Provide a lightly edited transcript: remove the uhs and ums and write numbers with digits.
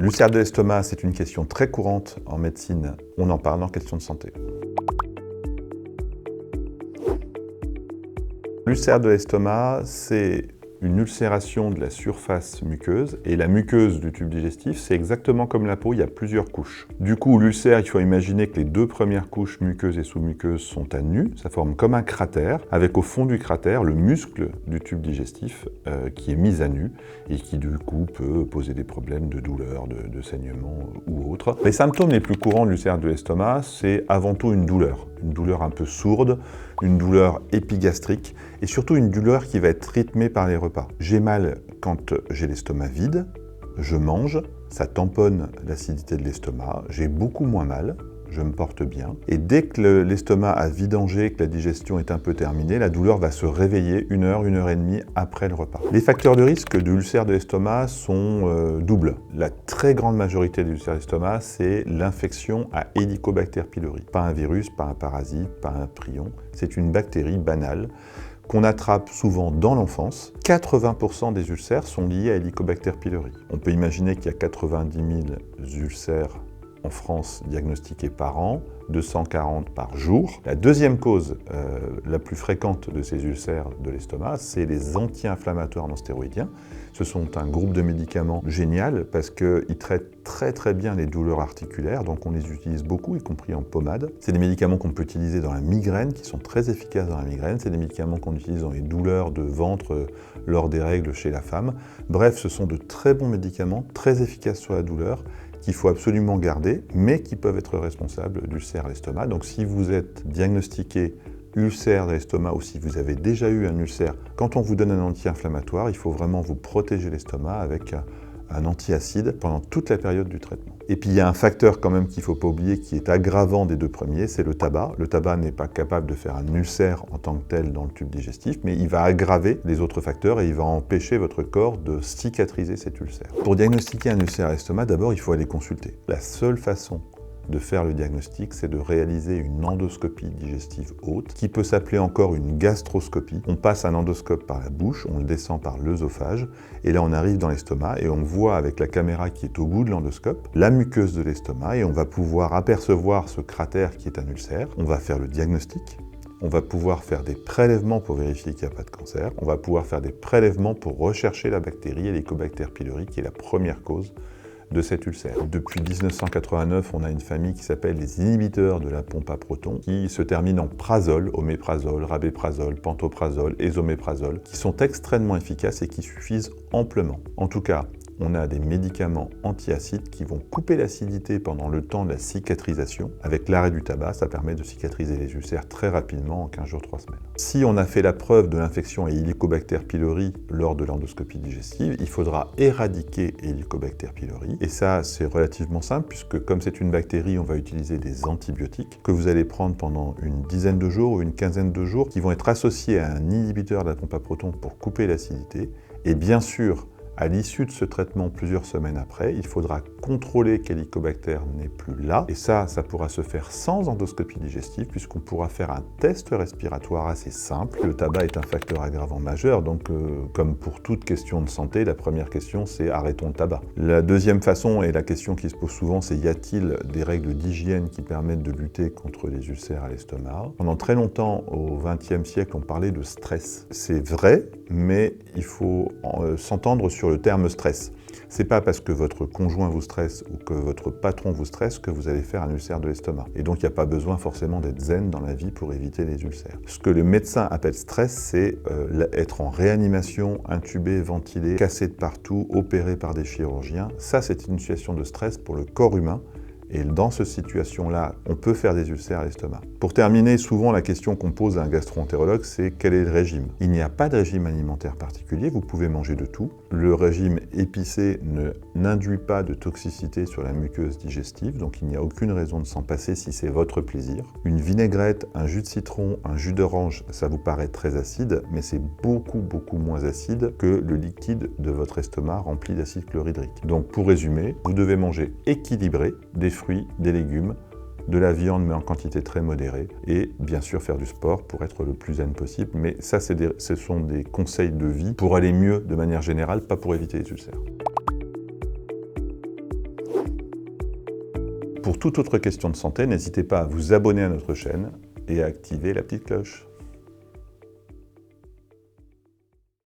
L'ulcère de l'estomac, c'est une question très courante en médecine. On en parle en question de santé. L'ulcère de l'estomac, c'est une ulcération de la surface muqueuse. Et la muqueuse du tube digestif, c'est exactement comme la peau, il y a plusieurs couches. Du coup, l'ulcère, il faut imaginer que les deux premières couches muqueuses et sous-muqueuses sont à nu. Ça forme comme un cratère, avec au fond du cratère le muscle du tube digestif qui est mis à nu et qui du coup peut poser des problèmes de douleur, de saignement ou autre. Les symptômes les plus courants de l'ulcère de l'estomac, c'est avant tout une douleur un peu sourde, une douleur épigastrique et surtout une douleur qui va être rythmée par les repas. J'ai mal quand j'ai l'estomac vide, je mange, ça tamponne l'acidité de l'estomac, j'ai beaucoup moins mal, je me porte bien. Et dès que l'estomac a vidangé, que la digestion est un peu terminée, la douleur va se réveiller 1 heure et demie après le repas. Les facteurs de risque de l'ulcère de l'estomac sont doubles. La très grande majorité de l'ulcère de l'estomac, c'est l'infection à Helicobacter pylori. Pas un virus, pas un parasite, pas un prion. C'est une bactérie banale qu'on attrape souvent dans l'enfance. 80% des ulcères sont liés à Helicobacter pylori. On peut imaginer qu'il y a 90 000 ulcères en France diagnostiqués par an, 240 par jour. La deuxième cause la plus fréquente de ces ulcères de l'estomac, c'est les anti-inflammatoires non stéroïdiens. Ce sont un groupe de médicaments génial parce qu'ils traitent très bien les douleurs articulaires, donc on les utilise beaucoup, y compris en pommade. C'est des médicaments qu'on peut utiliser dans la migraine, qui sont très efficaces dans la migraine. C'est des médicaments qu'on utilise dans les douleurs de ventre lors des règles chez la femme. Bref, ce sont de très bons médicaments, très efficaces sur la douleur, qu'il faut absolument garder, mais qui peuvent être responsables d'ulcère à l'estomac. Donc si vous êtes diagnostiqué ulcère de l'estomac ou si vous avez déjà eu un ulcère, quand on vous donne un anti-inflammatoire, il faut vraiment vous protéger l'estomac avec un antiacide pendant toute la période du traitement. Et puis il y a un facteur quand même qu'il ne faut pas oublier qui est aggravant des deux premiers, c'est le tabac. Le tabac n'est pas capable de faire un ulcère en tant que tel dans le tube digestif, mais il va aggraver les autres facteurs et il va empêcher votre corps de cicatriser cet ulcère. Pour diagnostiquer un ulcère à l'estomac, d'abord il faut aller consulter. La seule façon de faire le diagnostic, c'est de réaliser une endoscopie digestive haute, qui peut s'appeler encore une gastroscopie. On passe un endoscope par la bouche, on le descend par l'œsophage, et là on arrive dans l'estomac et on voit avec la caméra qui est au bout de l'endoscope la muqueuse de l'estomac et on va pouvoir apercevoir ce cratère qui est un ulcère. On va faire le diagnostic. On va pouvoir faire des prélèvements pour vérifier qu'il n'y a pas de cancer. On va pouvoir faire des prélèvements pour rechercher la bactérie Helicobacter pylori, qui est la première cause de cet ulcère. Depuis 1989, on a une famille qui s'appelle les inhibiteurs de la pompe à protons, qui se terminent en prazole, oméprazole, rabéprazole, pantoprazole, esoméprazole, qui sont extrêmement efficaces et qui suffisent amplement. En tout cas, on a des médicaments antiacides qui vont couper l'acidité pendant le temps de la cicatrisation. Avec l'arrêt du tabac, ça permet de cicatriser les ulcères très rapidement, en 15 jours, 3 semaines. Si on a fait la preuve de l'infection à Helicobacter pylori lors de l'endoscopie digestive, il faudra éradiquer Helicobacter pylori. Et ça, c'est relativement simple, puisque comme c'est une bactérie, on va utiliser des antibiotiques que vous allez prendre pendant une dizaine de jours ou une quinzaine de jours, qui vont être associés à un inhibiteur de la pompe à protons pour couper l'acidité. Et bien sûr, à l'issue de ce traitement, plusieurs semaines après, il faudra contrôler qu'Helicobacter n'est plus là. Et ça pourra se faire sans endoscopie digestive, puisqu'on pourra faire un test respiratoire assez simple. Le tabac est un facteur aggravant majeur, donc comme pour toute question de santé, la première question, c'est arrêtons le tabac. La deuxième façon, et la question qui se pose souvent, c'est y a-t-il des règles d'hygiène qui permettent de lutter contre les ulcères à l'estomac? Pendant très longtemps, au XXe siècle, on parlait de stress. C'est vrai, mais il faut s'entendre sur le terme stress. C'est pas parce que votre conjoint vous stresse ou que votre patron vous stresse que vous allez faire un ulcère de l'estomac. Et donc il n'y a pas besoin forcément d'être zen dans la vie pour éviter les ulcères. Ce que le médecin appelle stress, c'est être en réanimation, intubé, ventilé, cassé de partout, opéré par des chirurgiens. Ça, c'est une situation de stress pour le corps humain. Et dans cette situation-là, on peut faire des ulcères à l'estomac. Pour terminer, souvent la question qu'on pose à un gastro-entérologue, c'est quel est le régime? Il n'y a pas de régime alimentaire particulier, vous pouvez manger de tout. Le régime épicé n'induit pas de toxicité sur la muqueuse digestive, donc il n'y a aucune raison de s'en passer si c'est votre plaisir. Une vinaigrette, un jus de citron, un jus d'orange, ça vous paraît très acide, mais c'est beaucoup moins acide que le liquide de votre estomac rempli d'acide chlorhydrique. Donc pour résumer, vous devez manger équilibré, des fruits, des légumes, de la viande mais en quantité très modérée et bien sûr faire du sport pour être le plus zen possible. Mais ça, ce sont des conseils de vie pour aller mieux de manière générale, pas pour éviter les ulcères. Pour toute autre question de santé, n'hésitez pas à vous abonner à notre chaîne et à activer la petite cloche.